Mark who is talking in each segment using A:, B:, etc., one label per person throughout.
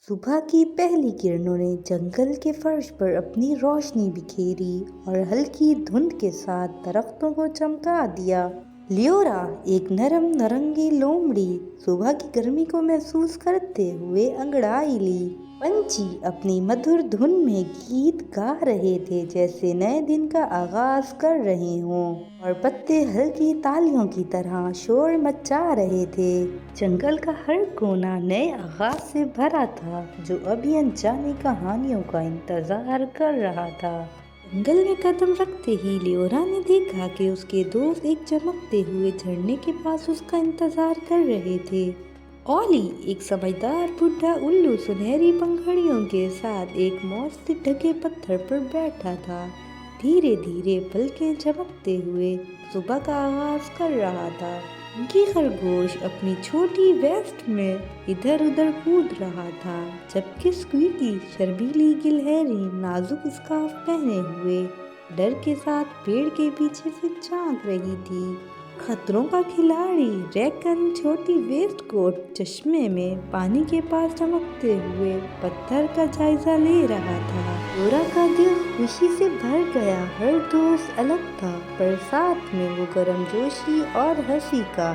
A: सुबह की पहली किरणों ने जंगल के फर्श पर अपनी रोशनी बिखेरी और हल्की धुंध के साथ दरख्तों को चमका दिया। लियोरा, एक नरम नारंगी लोमड़ी, सुबह की गर्मी को महसूस करते हुए अंगड़ाई ली। पंछी अपनी मधुर धुन में गीत गा रहे थे, जैसे नए दिन का आगाज कर रहे हों, और पत्ते हल्की तालियों की तरह शोर मचा रहे थे। जंगल का हर कोना नए आगाज से भरा था, जो अभी अनजानी कहानियों का इंतजार कर रहा था। जंगल में कदम रखते ही लियोरा ने देखा कि उसके दोस्त एक चमकते हुए झरने के पास उसका इंतजार कर रहे थे। ओली, एक समझदार बुढ़ा उल्लू, सुनहरी पंखुड़ियों के साथ एक मौज से ढके पत्थर पर बैठा था। धीरे धीरे पलकें झपकते हुए सुबह का आगाज कर रहा था। उनकी खरगोश अपनी छोटी वेस्ट में इधर उधर कूद रहा था, जबकि स्क्वीकी शर्मीली गिलहरी नाजुक स्कार्फ पहने हुए डर के साथ पेड़ के पीछे से झांक रही थी। खतरों का खिलाड़ी रैकन छोटी वेस्ट कोट चश्मे में पानी के पास चमकते हुए पत्थर का जायजा ले रहा था। लियोरा का दिल खुशी से भर गया। हर दोस्त अलग था, पर साथ में वो गर्मजोशी और हंसी का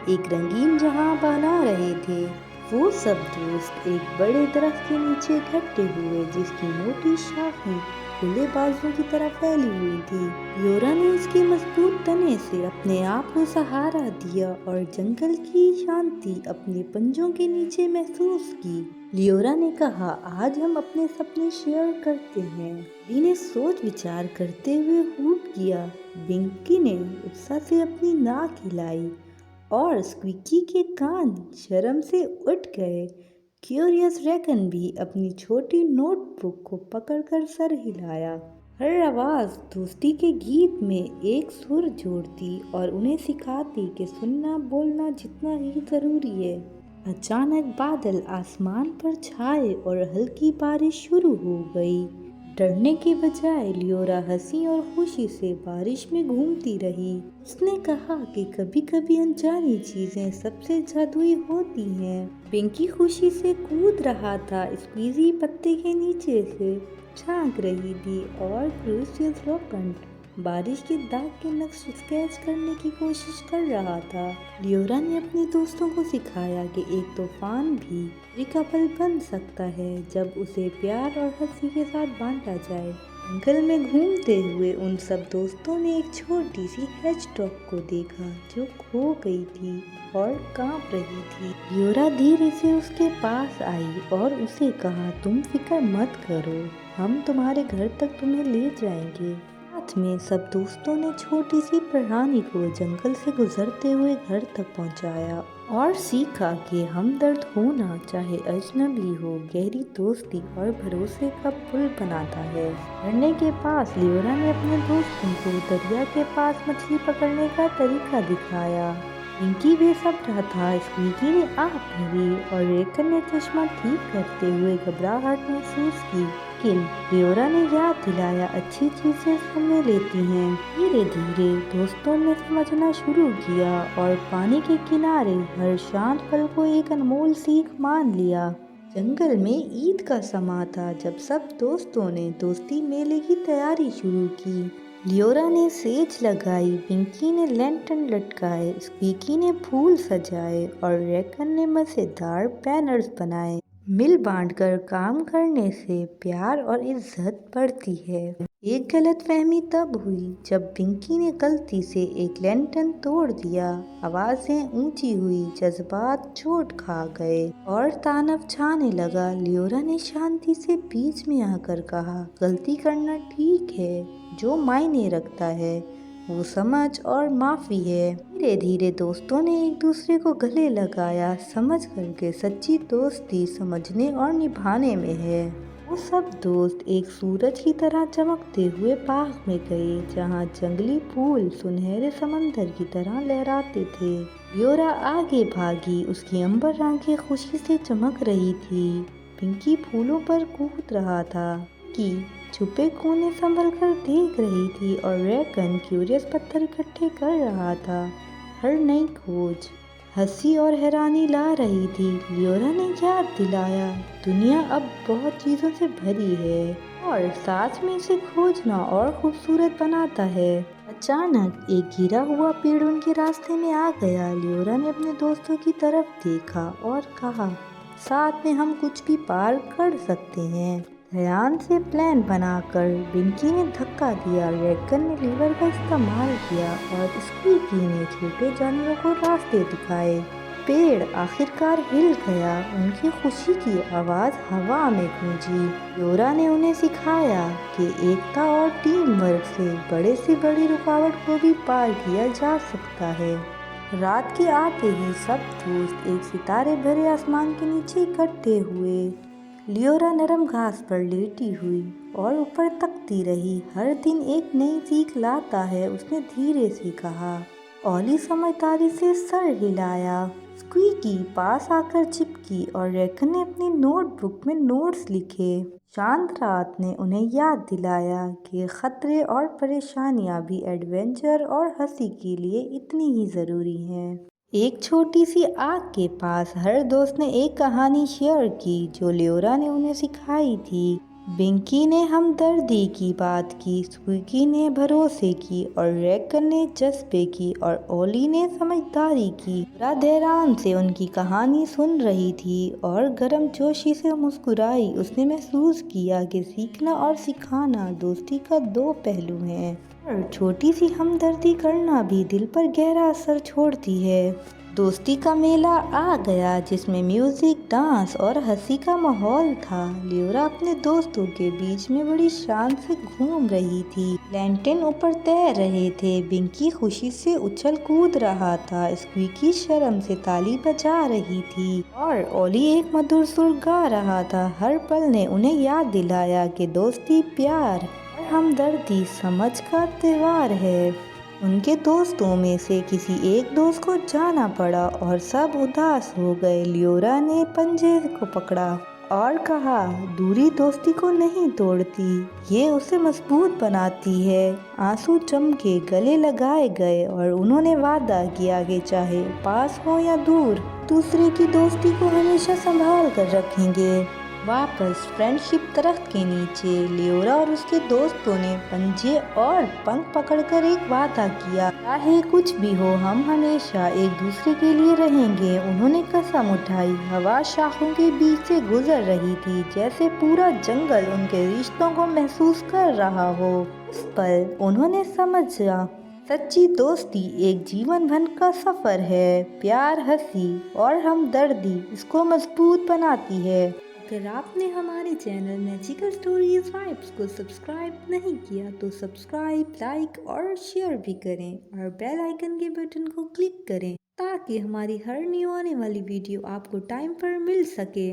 A: एक रंगीन जहां बना रहे थे। वो सब दोस्त एक बड़े दरख्त के नीचे इकट्ठे हुए, जिसकी मोटी शाखें खुले बाजुओं की तरह फैली हुई थी। लियोरा ने उसके मजबूत तने से अपने आप को सहारा दिया और जंगल की शांति अपने पंजों के नीचे महसूस की। लियोरा ने कहा, आज हम अपने सपने शेयर करते हैं। ली ने सोच विचार करते हुए हूट किया। बिंकी ने उत्साह से अपनी नाक हिलाई और स्क्विकी के कान शर्म से उठ गए। क्यूरियस रैकन भी अपनी छोटी नोटबुक को पकड़कर सर हिलाया। हर आवाज दोस्ती के गीत में एक सुर जोड़ती और उन्हें सिखाती कि सुनना बोलना जितना ही जरूरी है। अचानक बादल आसमान पर छाए और हल्की बारिश शुरू हो गई। डरने के बजाय लियोरा हंसी और खुशी से बारिश में घूमती रही। उसने कहा कि कभी कभी अनजानी चीजें सबसे जादुई होती हैं। पिंकी खुशी से कूद रहा था, स्क्वीजी पत्ते के नीचे से झांक रही थी और क्रूसियस रोकंट बारिश के दाग के नक्श स्केच करने की कोशिश कर रहा था। लियोरा ने अपने दोस्तों को सिखाया कि एक तूफान भी का पल बन सकता है, जब उसे प्यार और हंसी के साथ बांटा जाए। जंगल में घूमते हुए उन सब दोस्तों ने एक छोटी सी हेजहॉग को देखा, जो खो गई थी और कांप रही थी। लियोरा धीरे से उसके पास आई और उसे कहा, तुम फिक्र मत करो, हम तुम्हारे घर तक तुम्हें ले जाएंगे। साथ में सब दोस्तों ने छोटी सी प्राणी को जंगल से गुजरते हुए घर तक पहुंचाया और सीखा कि हमदर्द होना, चाहे अजनबी हो, गहरी दोस्ती और भरोसे का पुल बनाता है। झरने के पास लियोरा ने अपने दोस्तों को दरिया के पास मछली पकड़ने का तरीका दिखाया। पिंकी बेसब्र था, स्क्वीकी ने आह भरी और रेकन ने चश्मा ठीक करते हुए घबराहट महसूस की। लेकिन लियोरा ने याद दिलाया, अच्छी चीजें समय लेती हैं। धीरे धीरे दोस्तों ने समझना शुरू किया और पानी के किनारे हर शांत पल को एक अनमोल सीख मान लिया। जंगल में ईद का समा था, जब सब दोस्तों ने दोस्ती मेले की तैयारी शुरू की। लियोरा ने सेज लगाई, पिंकी ने लैंटर्न लटकाए, स्क्वीकी ने फूल सजाए और रैकन ने मजेदार बैनर्स बनाए। मिल बांटकर काम करने से प्यार और इज्जत बढ़ती है। एक गलतफहमी तब हुई जब पिंकी ने गलती से एक लैंटर्न तोड़ दिया। आवाजें ऊंची हुई, जज्बात चोट खा गए और तानव छाने लगा। लियोरा ने शांति से बीच में आकर कहा, गलती करना ठीक है, जो मायने रखता है वो समझ और माफी है। धीरे धीरे दोस्तों ने एक दूसरे को गले लगाया, समझ कर के सच्ची दोस्ती समझने और निभाने में है। वो सब दोस्त एक सूरज की तरह चमकते हुए बाग में गए, जहाँ जंगली फूल सुनहरे समंदर की तरह लहराते थे। लियोरा आगे भागी, उसकी अंबर आंखें खुशी से चमक रही थी। पिंकी फूलों पर कूद रहा था कि छुपे कोने संभल कर देख रही थी और रैकन क्यूरियस पत्थर इकट्ठे कर रहा था। हर नई खोज हंसी और हैरानी ला रही थी। लियोरा ने याद दिलाया, दुनिया अब बहुत चीज़ों से भरी है और साथ में इसे खोजना और खूबसूरत बनाता है। अचानक एक गिरा हुआ पेड़ उनके रास्ते में आ गया। लियोरा ने अपने दोस्तों की तरफ देखा और कहा, साथ में हम कुछ भी पार कर सकते हैं। ध्यान से प्लान बनाकर बिंकी ने धक्का दिया, रेडकन ने लीवर का इस्तेमाल किया और स्क्वीकी ने छोटे जानवरों को रास्ते दिखाए। पेड़ आखिरकार हिल गया, उनकी खुशी की आवाज़ हवा में गूंजी। योरा ने उन्हें सिखाया कि एकता और टीम वर्क से बड़े से बड़ी रुकावट को भी पार किया जा सकता है। रात के आते ही सब दोस्त एक सितारे भरे आसमान के नीचे इकट्ठे हुए। लियोरा नरम घास पर लेटी हुई और ऊपर तकती रही। हर दिन एक नई सीख लाता है, उसने धीरे से कहा। ओली समझदारी से सर हिलाया। स्क्वीकी पास आकर चिपकी और रेडकन ने अपनी नोटबुक में नोट्स लिखे। शांत रात ने उन्हें याद दिलाया कि खतरे और परेशानियां भी एडवेंचर और हंसी के लिए इतनी ही ज़रूरी हैं। एक छोटी सी आग के पास हर दोस्त ने एक कहानी शेयर की जो लियोरा ने उन्हें सिखाई थी। बिंकी ने हमदर्दी की बात की, स्क्वीकी ने भरोसे की और रेडकन ने जज्बे की और ओली ने समझदारी की। पूरा ध्यान से उनकी कहानी सुन रही थी और गर्मजोशी से मुस्कुराई। उसने महसूस किया कि सीखना और सिखाना दोस्ती का दो पहलू हैं और छोटी सी हमदर्दी करना भी दिल पर गहरा असर छोड़ती है। दोस्ती का मेला आ गया जिसमें म्यूजिक, डांस और हंसी का माहौल था। लियोरा अपने दोस्तों के बीच में बड़ी शान से घूम रही थी। लैंटेन ऊपर तैर रहे थे, बिंकी खुशी से उछल कूद रहा था, स्क्वीकी शर्म से ताली बजा रही थी और ओली एक मधुर सुर गा रहा था। हर पल ने उन्हें याद दिलाया कि दोस्ती प्यार और हमदर्दी समझ का त्योहार है। उनके दोस्तों में से किसी एक दोस्त को जाना पड़ा और सब उदास हो गए। लियोरा ने पंजे को पकड़ा और कहा, दूरी दोस्ती को नहीं तोड़ती, ये उसे मजबूत बनाती है। आंसू चमके, गले लगाए गए और उन्होंने वादा किया कि चाहे पास हो या दूर, दूसरे की दोस्ती को हमेशा संभाल कर रखेंगे। वापस फ्रेंडशिप दरख्त के नीचे लियोरा और उसके दोस्तों ने पंजे और पंख पकड़कर एक वादा किया, चाहे कुछ भी हो हम हमेशा एक दूसरे के लिए रहेंगे। उन्होंने कसम उठाई। हवा शाखों के बीच से गुजर रही थी, जैसे पूरा जंगल उनके रिश्तों को महसूस कर रहा हो। उस पल उन्होंने समझा, सच्ची दोस्ती एक जीवन भर का सफर है। प्यार, हंसी और हमदर्दी इसको मजबूत बनाती है। अगर आपने हमारे चैनल मैजिकल स्टोरीज वाइब्स को सब्सक्राइब नहीं किया तो सब्सक्राइब, लाइक और शेयर भी करें और बेल आइकन के बटन को क्लिक करें ताकि हमारी हर न्यू आने वाली वीडियो आपको टाइम पर मिल सके।